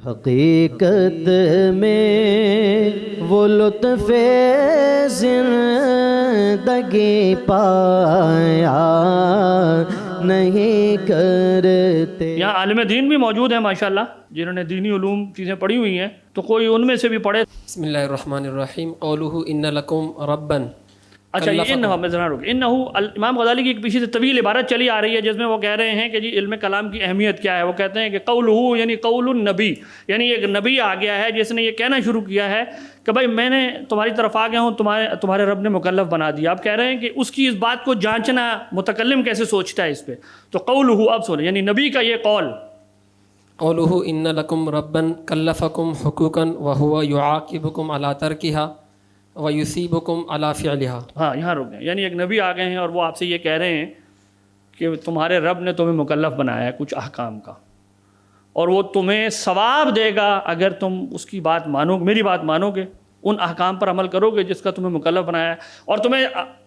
حقیقت میں وہ لطف زندگی پایا نہیں کرتے۔ یہاں عالم دین بھی موجود ہیں ماشاءاللہ، جنہوں نے دینی علوم چیزیں پڑھی ہوئی ہیں، تو کوئی ان میں سے بھی پڑھے۔ بسم اللہ الرحمن الرحیم۔ قولہ ان لکم ربا۔ اچھا یہ انہو میں ذرا رک، انہو امام غزالی کی ایک پیچھے سے طویل عبارت چلی آ رہی ہے جس میں وہ کہہ رہے ہیں کہ جی علم کلام کی اہمیت کیا ہے۔ وہ کہتے ہیں کہ قولہ یعنی قول النبی، یعنی ایک نبی آ گیا ہے جس نے یہ کہنا شروع کیا ہے کہ بھائی میں نے تمہاری طرف آ گیا ہوں، تمہارے رب نے مکلف بنا دیا۔ آپ کہہ رہے ہیں کہ اس کی اس بات کو جانچنا متکلم کیسے سوچتا ہے اس پہ، تو قولہ اب سنیں، یعنی نبی کا یہ قول۔ قولہ ان لکم ربا کلفکم حقوقا وہو یعاقبکم علی ترکہا ویثیبکم علی فعلہا۔ ہاں یہاں رک گئے، یعنی ایک نبی آ گئے ہیں اور وہ آپ سے یہ کہہ رہے ہیں کہ تمہارے رب نے تمہیں مکلف بنایا ہے کچھ احکام کا، اور وہ تمہیں ثواب دے گا اگر تم اس کی بات مانو، میری بات مانو گے، ان احکام پر عمل کرو گے جس کا تمہیں مکلف بنایا ہے، اور تمہیں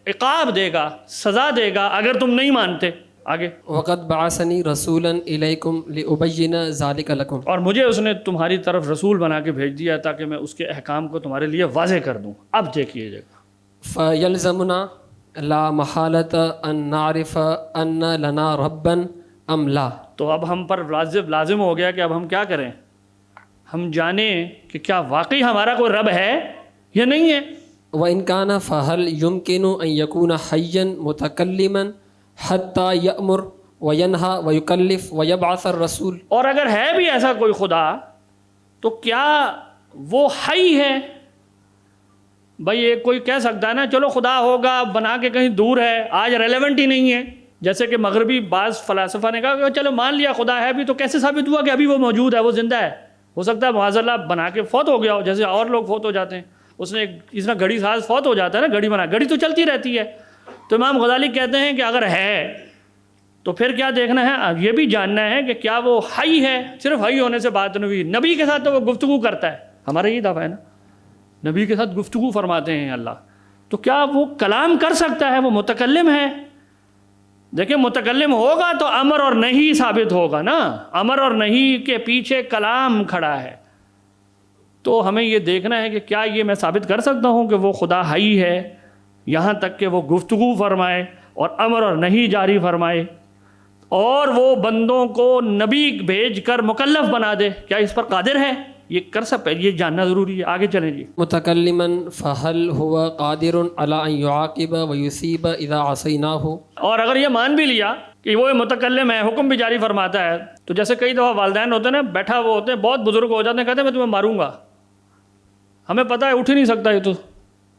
عقاب دے گا، سزا دے گا اگر تم نہیں مانتے۔ آگے وقد بعثنی رسولا الیکم لأبین ذلک لکم۔ اور مجھے اس نے تمہاری طرف رسول بنا کے بھیج دیا تاکہ میں اس کے احکام کو تمہارے لیے واضح کر دوں۔ اب دیکھیے جگہ فیلزمنا لا محالۃ ان نعرف ان لنا ربا ام لا۔ تو اب ہم پر لازم ہو گیا کہ اب ہم کیا کریں، ہم جانیں کہ کیا واقعی ہمارا کوئی رب ہے یا نہیں ہے۔ وإن كان فهل يمكن أن يكون حيا متكلما حتى يأمر وينهى ويكلف ويبعث الرسول۔ اور اگر ہے بھی ایسا کوئی خدا تو کیا وہ حی ہے؟ بھائی یہ کوئی کہہ سکتا ہے نا چلو خدا ہوگا بنا کے کہیں دور ہے، آج ریلیونٹ ہی نہیں ہے، جیسے کہ مغربی بعض فلاسفہ نے کہا کہ چلو مان لیا خدا ہے بھی، تو کیسے ثابت ہوا کہ ابھی وہ موجود ہے، وہ زندہ ہے؟ ہو سکتا ہے معاذ اللہ بنا کے فوت ہو گیا ہو، جیسے اور لوگ فوت ہو جاتے ہیں۔ اس نے اس طرح گھڑی ساز فوت ہو جاتا ہے نا، گھڑی بنا، گھڑی تو چلتی رہتی ہے۔ تو امام غزالی کہتے ہیں کہ اگر ہے تو پھر کیا دیکھنا ہے، یہ بھی جاننا ہے کہ کیا وہ حی ہے۔ صرف حی ہونے سے بات نہیں ہوئی، نبی کے ساتھ تو وہ گفتگو کرتا ہے، ہمارا یہ دعویٰ ہے نا، نبی کے ساتھ گفتگو فرماتے ہیں اللہ، تو کیا وہ کلام کر سکتا ہے، وہ متکلم ہے؟ دیکھیں متکلم ہوگا تو امر اور نہیں ثابت ہوگا نا، امر اور نہیں کے پیچھے کلام کھڑا ہے۔ تو ہمیں یہ دیکھنا ہے کہ کیا یہ میں ثابت کر سکتا ہوں کہ وہ خدا حی ہے، یہاں تک کہ وہ گفتگو فرمائے اور امر اور نہیں جاری فرمائے، اور وہ بندوں کو نبی بھیج کر مکلف بنا دے، کیا اس پر قادر ہے؟ یہ کر سکتا ہے، یہ جاننا ضروری ہے۔ آگے چلیں جی۔ متکلما فهل هو قادر على ان يعاقب ويثيب اذا عصيناه۔ اور اگر یہ مان بھی لیا کہ وہ متکلم ہے، حکم بھی جاری فرماتا ہے، تو جیسے کئی دفعہ والدین ہوتے ہیں نا، بیٹھا وہ ہوتے ہیں، بہت بزرگ ہو جاتے ہیں، کہتے ہیں میں تمہیں ماروں گا، ہمیں پتہ ہے اٹھ ہی نہیں سکتا، یہ تو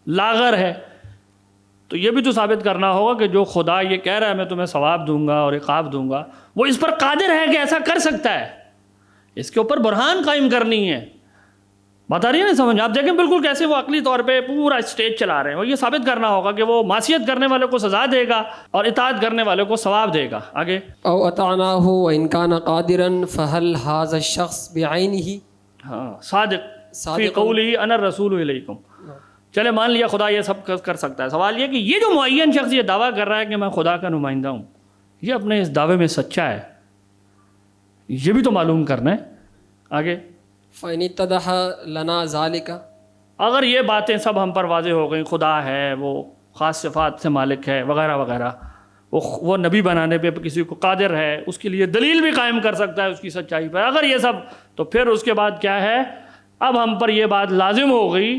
لاغر ہے۔ تو یہ بھی تو ثابت کرنا ہوگا کہ جو خدا یہ کہہ رہا ہے میں تمہیں ثواب دوں گا اور عقاب دوں گا، وہ اس پر قادر ہے کہ ایسا کر سکتا ہے، اس کے اوپر برہان قائم کرنی ہے۔ بتا رہی ہے نا سمجھ؟ آپ دیکھیں بالکل کیسے وہ عقلی طور پہ پورا اسٹیج چلا رہے ہیں۔ وہ یہ ثابت کرنا ہوگا کہ وہ معصیت کرنے والے کو سزا دے گا اور اطاعت کرنے والے کو ثواب دے گا۔ آگے او اطعناه وان كان قادرا فهل هذا الشخص بعينه۔ ہاں صادق فی قوله انا الرسول الیکم۔ چلے مان لیا خدا یہ سب کر سکتا ہے، سوال یہ کہ یہ جو معین شخص یہ دعویٰ کر رہا ہے کہ میں خدا کا نمائندہ ہوں، یہ اپنے اس دعوے میں سچا ہے؟ یہ بھی تو معلوم کرنا ہے۔ آگے فإن اتضح لنا ذلك۔ اگر یہ باتیں سب ہم پر واضح ہو گئیں، خدا ہے، وہ خاص صفات سے مالک ہے وغیرہ وغیرہ، وہ نبی بنانے پہ کسی کو قادر ہے، اس کے لیے دلیل بھی قائم کر سکتا ہے اس کی سچائی پر، اگر یہ سب، تو پھر اس کے بعد کیا ہے، اب ہم پر یہ بات لازم ہو گئی،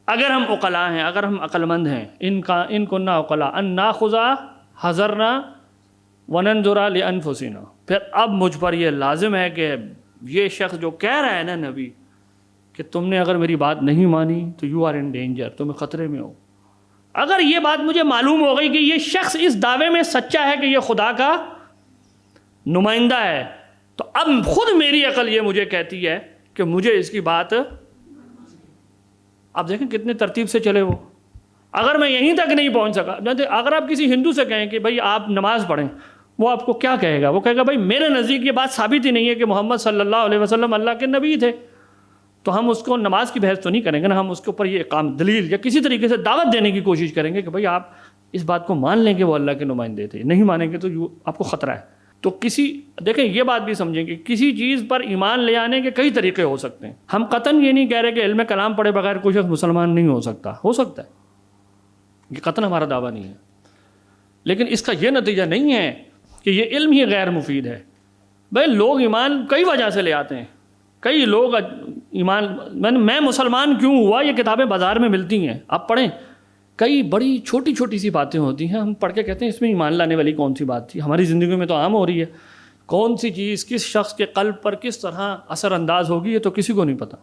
اگر ہم عقلاء ہیں، اگر ہم عقل مند ہیں، ان کننا عقلاء ان ناخذ حذرنا وننظر لانفسنا، پھر اب مجھ پر یہ لازم ہے کہ یہ شخص جو کہہ رہا ہے نا نبی کہ تم نے اگر میری بات نہیں مانی تو یو آر ان ڈینجر، تم خطرے میں ہو، اگر یہ بات مجھے معلوم ہو گئی کہ یہ شخص اس دعوے میں سچا ہے کہ یہ خدا کا نمائندہ ہے، تو اب خود میری عقل یہ مجھے کہتی ہے کہ مجھے اس کی بات، آپ دیکھیں کتنے ترتیب سے چلے وہ۔ اگر میں یہیں تک نہیں پہنچ سکا، اگر آپ کسی ہندو سے کہیں کہ بھائی آپ نماز پڑھیں، وہ آپ کو کیا کہے گا؟ وہ کہے گا بھائی میرے نزدیک یہ بات ثابت ہی نہیں ہے کہ محمد صلی اللہ علیہ وسلم اللہ کے نبی تھے، تو ہم اس کو نماز کی بحث تو نہیں کریں گے نا، ہم اس کے اوپر یہ اقام دلیل یا کسی طریقے سے دعوت دینے کی کوشش کریں گے کہ بھائی آپ اس بات کو مان لیں کہ وہ اللہ کے نمائندے تھے، نہیں مانیں گے تو آپ کو خطرہ ہے۔ تو دیکھیں یہ بات بھی سمجھیں کہ کسی چیز پر ایمان لے آنے کے کئی طریقے ہو سکتے ہیں. ہم قطعاً یہ نہیں کہہ رہے کہ علم کلام پڑھے بغیر کوئی شخص مسلمان نہیں ہو سکتا ہے، یہ قطعاً ہمارا دعویٰ نہیں ہے، لیکن اس کا یہ نتیجہ نہیں ہے کہ یہ علم ہی غیر مفید ہے. بھائی لوگ ایمان کئی وجہ سے لے آتے ہیں. کئی لوگ ایمان میں مسلمان کیوں ہوا، یہ کتابیں بازار میں ملتی ہیں، آپ پڑھیں. کئی بڑی چھوٹی چھوٹی سی باتیں ہوتی ہیں، ہم پڑھ کے کہتے ہیں اس میں ایمان لانے والی کون سی بات تھی. ہماری زندگی میں تو عام ہو رہی ہے. کون سی چیز کس شخص کے قلب پر کس طرح اثر انداز ہوگی یہ تو کسی کو نہیں پتہ.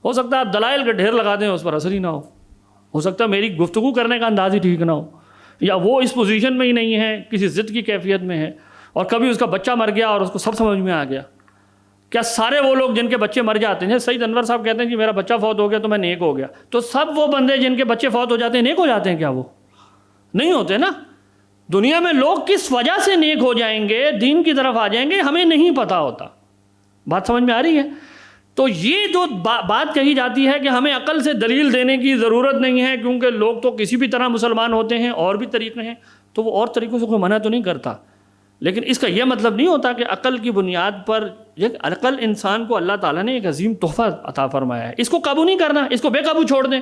ہو سکتا ہے آپ دلائل کا ڈھیر لگا دیں، اس پر اثر ہی نہ ہو سکتا ہے میری گفتگو کرنے کا انداز ہی ٹھیک نہ ہو، یا وہ اس پوزیشن میں ہی نہیں ہے، کسی ضد کی کیفیت میں ہے، اور کبھی اس کا بچہ مر گیا اور اس کو سب سمجھ میں آ گیا. کیا سارے وہ لوگ جن کے بچے مر جاتے ہیں، سعید انور صاحب کہتے ہیں کہ میرا بچہ فوت ہو گیا تو میں نیک ہو گیا، تو سب وہ بندے جن کے بچے فوت ہو جاتے ہیں نیک ہو جاتے ہیں؟ کیا وہ نہیں ہوتے نا؟ دنیا میں لوگ کس وجہ سے نیک ہو جائیں گے، دین کی طرف آ جائیں گے، ہمیں نہیں پتہ ہوتا. بات سمجھ میں آ رہی ہے؟ تو یہ جو بات کہی جاتی ہے کہ ہمیں عقل سے دلیل دینے کی ضرورت نہیں ہے کیونکہ لوگ تو کسی بھی طرح مسلمان ہوتے ہیں، اور بھی طریقے ہیں، تو وہ اور طریقوں سے کوئی منع تو نہیں کرتا، لیکن اس کا یہ مطلب نہیں ہوتا کہ عقل کی بنیاد پر. عقل انسان کو اللہ تعالیٰ نے ایک عظیم تحفہ عطا فرمایا ہے، اس کو قابو نہیں کرنا، اس کو بے قابو چھوڑ دیں.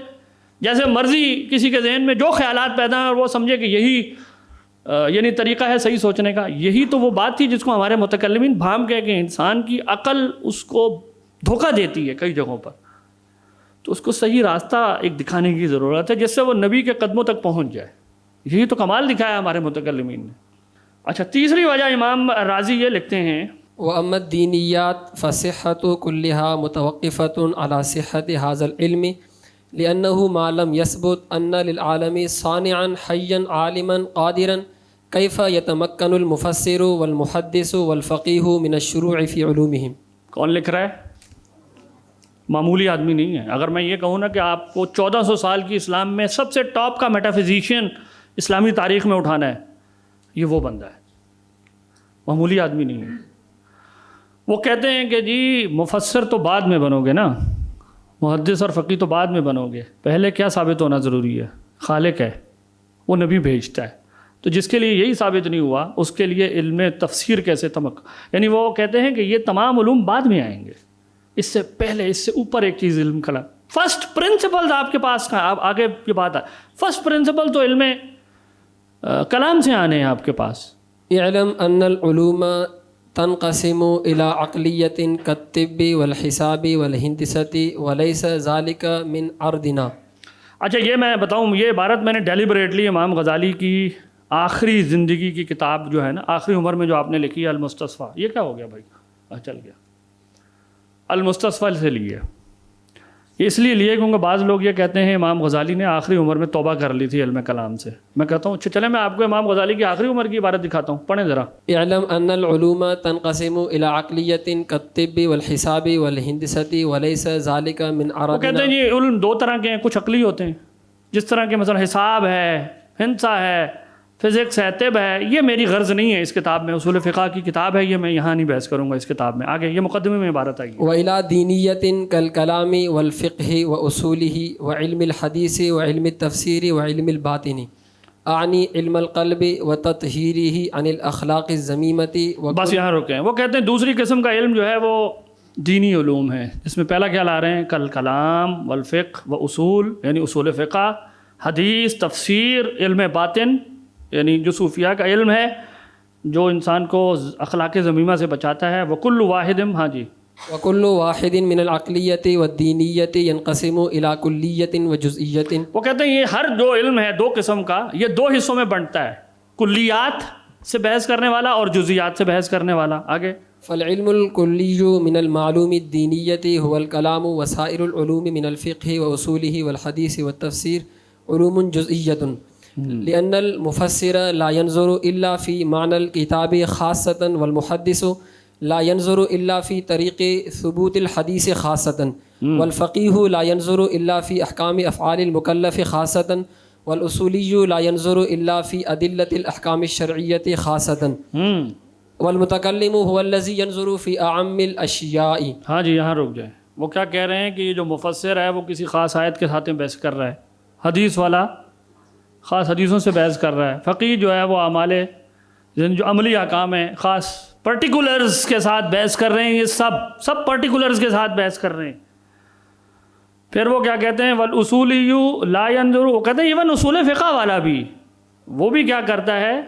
جیسے مرضی کسی کے ذہن میں جو خیالات پیدا ہیں اور وہ سمجھے کہ یہی یعنی طریقہ ہے صحیح سوچنے کا. یہی تو وہ بات تھی جس کو ہمارے متکلمین بھام کہہ کہ انسان کی عقل اس کو دھوکہ دیتی ہے کئی جگہوں پر، تو اس کو صحیح راستہ ایک دکھانے کی ضرورت ہے جس سے وہ نبی کے قدموں تک پہنچ جائے. یہی تو کمال دکھایا ہمارے متکلمین نے. اچھا، تیسری وجہ امام راضی یہ لکھتے ہیں وَأَمَّا الدِّينِيَّاتُ فَصِحَّةُ كُلِّهَا مُتَوَقِّفَةٌ عَلَى صِحَّةِ هَذَا الْعِلْمِ لِأَنَّهُ مَا لَمْ يَثْبُتْ أَنَّ لِلْعَالَمِ صَانِعًا حَيًّا عَالِمًا قَادِرًا كَيْفَ يَتَمَكَّنُ الْمُفَسِّرُ وَالْمُحَدِّثُ وَالْفَقِيهُ مِنَ الشُّرُوعِ فِي عُلُومِهِمْ. کون لکھ رہا ہے؟ معمولی آدمی نہیں ہے. اگر میں یہ کہوں نا کہ آپ کو 1400 سال کی اسلام میں سب سے ٹاپ کا میٹافزیشین اسلامی تاریخ میں اٹھانا ہے، یہ وہ بندہ ہے، معمولی آدمی نہیں ہے. وہ کہتے ہیں کہ جی مفسر تو بعد میں بنو گے نا، محدث اور فقیہ تو بعد میں بنو گے، پہلے کیا ثابت ہونا ضروری ہے؟ خالق ہے، وہ نبی بھیجتا ہے. تو جس کے لیے یہی ثابت نہیں ہوا اس کے لیے علم تفسیر کیسے یعنی وہ کہتے ہیں کہ یہ تمام علوم بعد میں آئیں گے، اس سے پہلے اس سے اوپر ایک چیز علم کلام. فرسٹ پرنسپل آپ کے پاس کہاں؟ آپ آگے کی بات ہے، فرسٹ پرنسپل تو علم کلام سے آنے ہیں آپ کے پاس. اعلم ان العلوم تنقسم الى عقلیۃ کالطب والحساب والہندسۃ وليس ذلك من ارضنا. اچھا، یہ میں بتاؤں، یہ عبارت میں نے ڈیلیبریٹلی امام غزالی کی آخری زندگی کی کتاب جو ہے نا، آخری عمر میں جو آپ نے لکھی ہے المستصفیٰ، یہ کیا ہو گیا بھائی؟ چل گیا، المستصفیٰ سے لیے. اس لیے کیونکہ بعض لوگ یہ کہتے ہیں امام غزالی نے آخری عمر میں توبہ کر لی تھی علم کلام سے. میں کہتا ہوں اچھا چلیں میں آپ کو امام غزالی کی آخری عمر کی عبارت دکھاتا ہوں، پڑھیں ذرا. اعلم ان العلوم تنقسم الى عقلیۃ کالطب والحساب والہندسۃ وليس ذلك من وہ ارضنا. کہتے ہیں جی علم دو طرح کے ہیں، کچھ عقلی ہوتے ہیں جس طرح کے مثلا حساب ہے، ہندسہ ہے، فزکس ہے، طب ہے. یہ میری غرض نہیں ہے اس کتاب میں، اصول فقہ کی کتاب ہے، یہ میں یہاں نہیں بحث کروں گا اس کتاب میں. آگے یہ مقدمے میں عبارت آئی ہے. وإلى دينية كالكلام والفقه وأصوله وعلم الحديث وعلم التفسير وعلم الباطن أعني علم القلب وتطهيره عن الأخلاق الذميمة. بس یہاں رکیں. وہ کہتے ہیں دوسری قسم کا علم جو ہے وہ دینی علوم ہے، جس میں پہلا کیا لا رہے ہیں؟ کالکلام والفقہ واصول، یعنی اصول فقہ، حدیث، تفسیر، علم باطن یعنی جو صوفیاء کا علم ہے جو انسان کو اخلاق ذمیمہ سے بچاتا ہے. وکل واحد، ہاں جی، وكل واحد من العقلیۃ والدینیۃ ينقسم الى کلیۃ وجزئیۃ. وہ کہتے ہیں یہ ہر جو علم ہے دو قسم کا، یہ دو حصوں میں بنتا ہے، کلیات سے بحث کرنے والا اور جزئیات سے بحث کرنے والا. آگے فالعلم الکلی من المعلوم الدینیۃ هو الکلام وسائر العلوم من الفقہ واصولہ والحدیث والتفسیر علوم جزئیۃ. لأن المفسر لا ينظر إلا في معنى الكتاب خاصة والمحدث لا ينظر إلا في طريق ثبوت الحديث خاصة والفقيه لا ينظر إلا في أحكام أفعال المكلف خاصة والأصولي لا ينظر إلا في أدلة الأحكام الشرعية خاصة والمتكلم هو الذي ينظر في أعم الأشياء. ہاں جی یہاں رک جائیں. وہ کیا کہہ رہے ہیں کہ یہ جو مفسر ہے وہ کسی خاص آیت کے ساتھ بحث کر رہا ہے، حدیث والا خاص حدیثوں سے بحث کر رہا ہے، فقیہ جو ہے وہ اعمال جو عملی احکام ہیں خاص پرٹیکولرز کے ساتھ بحث کر رہے ہیں، یہ سب پرٹیکولرز کے ساتھ بحث کر رہے ہیں. پھر وہ کیا کہتے ہیں والاصولی لا ينظر، وہ کہتے ہیں ایون اصول فقہ والا بھی وہ بھی کیا کرتا ہے،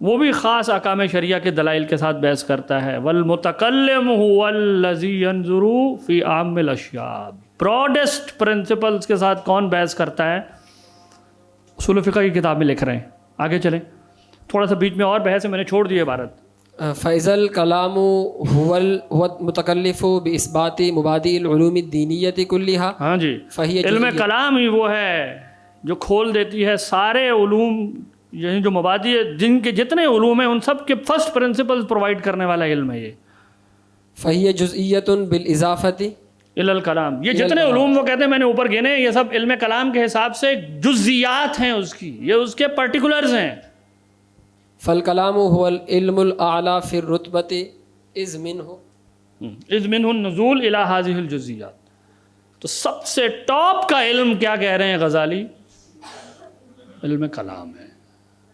وہ بھی خاص احکام شریعہ کے دلائل کے ساتھ بحث کرتا ہے. والمتکلم هو الذی ينظر فی عام الاشیاء، براڈسٹ پرنسپلز کے ساتھ کون بحث کرتا ہے؟ اصول فقہ کی کتاب میں لکھ رہے ہیں. آگے چلیں، تھوڑا سا بیچ میں اور بحث ہے، میں نے چھوڑ دی عبارت. فیض الکلام هو المتکلف باثبات مبادئ العلوم الدینیۃ کلھا. ہاں جی، علم کلام ہی وہ ہے جو کھول دیتی ہے سارے علوم، یعنی جو مبادئ جن کے جتنے علوم ہیں ان سب کے فرسٹ پرنسپل پرووائڈ کرنے والا علم ہے یہ. فہی جزئیۃ بالاضافۃ الی الکلام، یہ جتنے علوم وہ کہتے ہیں میں نے اوپر گنے، یہ سب علم کلام کے حساب سے جزئیات ہیں اس کی، یہ اس کے پرٹیکولرز ہیں. فالکلام هو العلم الاعلی فی الرتبۃ اذ منہ النزول الی هذه الجزئیات. تو سب سے ٹاپ کا علم کیا کہہ رہے ہیں غزالی؟ علم کلام ہے.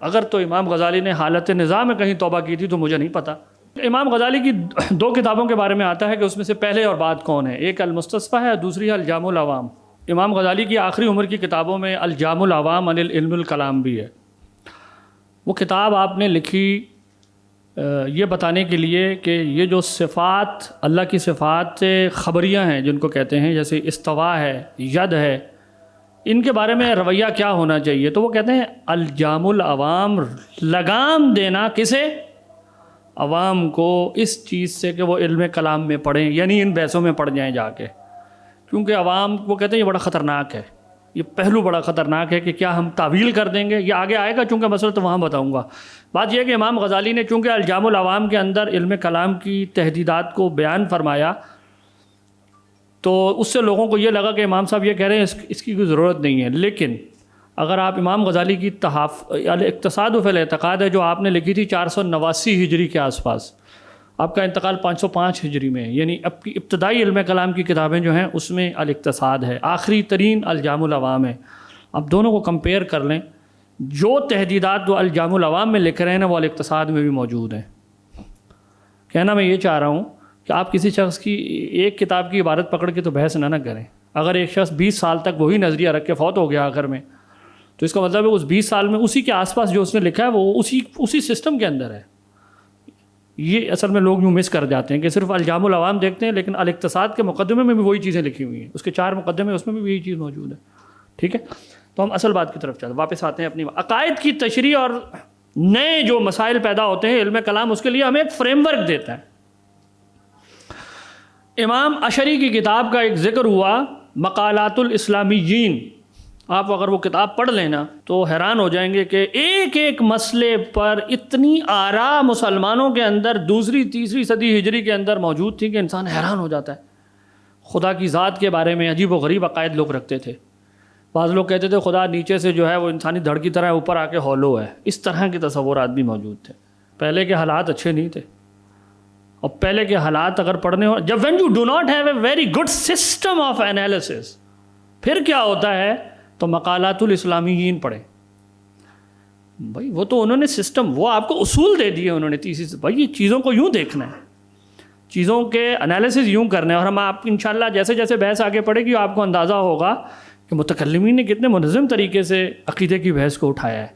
اگر تو امام غزالی نے حالت نظام میں کہیں توبہ کی تھی تو مجھے نہیں پتہ. امام غزالی کی دو کتابوں کے بارے میں آتا ہے کہ اس میں سے پہلے اور بعد کون ہے، ایک المستصفیٰ ہے، دوسری ہے الجامع العوام. امام غزالی کی آخری عمر کی کتابوں میں الجامع العوام عن العلم الکلام بھی ہے. وہ کتاب آپ نے لکھی یہ بتانے کے لیے کہ یہ جو صفات اللہ کی صفات خبریہ ہیں جن کو کہتے ہیں، جیسے استوا ہے، ید ہے، ان کے بارے میں رویہ کیا ہونا چاہیے. تو وہ کہتے ہیں الجامع العوام، لگام دینا کسے؟ عوام کو اس چیز سے کہ وہ علم کلام میں پڑھیں، یعنی ان بحثوں میں پڑھ جائیں جا کے. کیونکہ عوام وہ کہتے ہیں یہ بڑا خطرناک ہے، یہ پہلو بڑا خطرناک ہے کہ کیا ہم تعویل کر دیں گے. یہ آگے آئے گا چونکہ مسئلہ تو وہاں بتاؤں گا. بات یہ ہے کہ امام غزالی نے چونکہ الجامع العوام کے اندر علم کلام کی تحدیدات کو بیان فرمایا تو اس سے لوگوں کو یہ لگا کہ امام صاحب یہ کہہ رہے ہیں اس کی کوئی ضرورت نہیں ہے. لیکن اگر آپ امام غزالی کی الاقتصاد فی الاعتقاد ہے جو آپ نے لکھی تھی 489 ہجری کے آس پاس، آپ کا انتقال 505 ہجری میں، یعنی اب کی ابتدائی علم کلام کی کتابیں جو ہیں اس میں الاقتصاد ہے، آخری ترین الجامع العوام ہے. اب دونوں کو کمپیئر کر لیں، جو تحدیدات جو الجامع العوام میں لکھ رہے ہیں نا وہ الاقتصاد میں بھی موجود ہیں. کہنا میں یہ چاہ رہا ہوں کہ آپ کسی شخص کی ایک کتاب کی عبارت پکڑ کے تو بحث نہ کریں. اگر ایک شخص 20 سال تک وہی نظریہ رکھ کے فوت ہو گیا آخر میں، تو اس کا مطلب ہے اس 20 سال میں اسی کے آس پاس جو اس نے لکھا ہے وہ اسی سسٹم کے اندر ہے. یہ اصل میں لوگ یوں مس کر جاتے ہیں کہ صرف الجامع العوام دیکھتے ہیں، لیکن الاقتصاد کے مقدمے میں بھی وہی چیزیں لکھی ہوئی ہیں، اس کے 4 مقدمے اس میں بھی یہی چیز موجود ہے. ٹھیک ہے، تو ہم اصل بات کی طرف چلتے واپس آتے ہیں اپنی عقائد کی تشریح اور نئے جو مسائل پیدا ہوتے ہیں. علم کلام اس کے لیے ہمیں ایک فریم ورک دیتا ہے. امام اشعری کی کتاب کا ایک ذکر ہوا مقالات الاسلامیین. آپ اگر وہ کتاب پڑھ لینا تو حیران ہو جائیں گے کہ ایک ایک مسئلے پر اتنی آراء مسلمانوں کے اندر دوسری تیسری صدی ہجری کے اندر موجود تھی کہ انسان حیران ہو جاتا ہے. خدا کی ذات کے بارے میں عجیب و غریب عقائد لوگ رکھتے تھے. بعض لوگ کہتے تھے خدا نیچے سے جو ہے وہ انسانی دھڑ کی طرح اوپر آ کے ہولو ہے. اس طرح کے تصورات بھی موجود تھے. پہلے کے حالات اچھے نہیں تھے، اور پہلے کے حالات اگر پڑھنے ہو، جب when you do not have a very good system of analysis, پھر کیا ہوتا ہے تو مقالات الاسلامیین پڑھیں. بھائی وہ تو انہوں نے سسٹم، وہ آپ کو اصول دے دیے انہوں نے تیسری سے، بھائی یہ چیزوں کو یوں دیکھنا ہے، چیزوں کے انالیسز یوں کرنے ہیں. اور ہم آپ انشاءاللہ جیسے جیسے بحث آگے پڑھے گی آپ کو اندازہ ہوگا کہ متکلمین نے کتنے منظم طریقے سے عقیدے کی بحث کو اٹھایا ہے.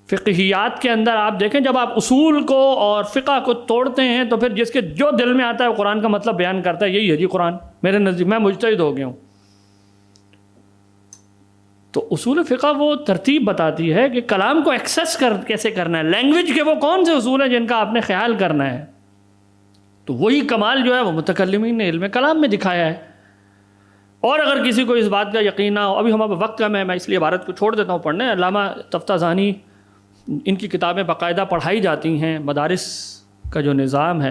فقہیات کے اندر آپ دیکھیں جب آپ اصول کو اور فقہ کو توڑتے ہیں تو پھر جس کے جو دل میں آتا ہے وہ قرآن کا مطلب بیان کرتا ہے. یہی ہے جی قرآن میرے نزدیک، میں مجتہد ہو گیا ہوں. تو اصول فقہ وہ ترتیب بتاتی ہے کہ کلام کو ایکسیس کیسے کرنا ہے، لینگویج کے وہ کون سے اصول ہیں جن کا آپ نے خیال کرنا ہے. تو وہی کمال جو ہے وہ متکلمین نے علم کلام میں دکھایا ہے. اور اگر کسی کو اس بات کا یقین نہ ہو، ابھی ہمارا وقت کم ہے، میں اس لیے عبارت کو چھوڑ دیتا ہوں پڑھنے. علامہ تفتازانی، ان کی کتابیں باقاعدہ پڑھائی جاتی ہیں، مدارس کا جو نصاب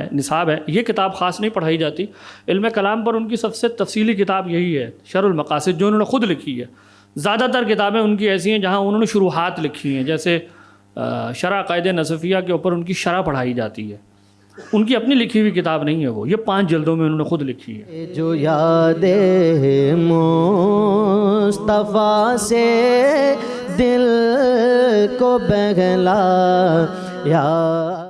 ہے، یہ کتاب خاص نہیں پڑھائی جاتی. علم کلام پر ان کی سب سے تفصیلی کتاب یہی ہے شرح المقاصد، جو انہوں نے خود لکھی ہے. زیادہ تر کتابیں ان کی ایسی ہیں جہاں انہوں نے شروحات لکھی ہیں، جیسے شرح عقائد نصفیہ کے اوپر ان کی شرح پڑھائی جاتی ہے. ان کی اپنی لکھی ہوئی کتاب نہیں ہے وہ، یہ 5 جلدوں میں انہوں نے خود لکھی ہے. جو یاد مصطفیٰ سے دل کو بہلایا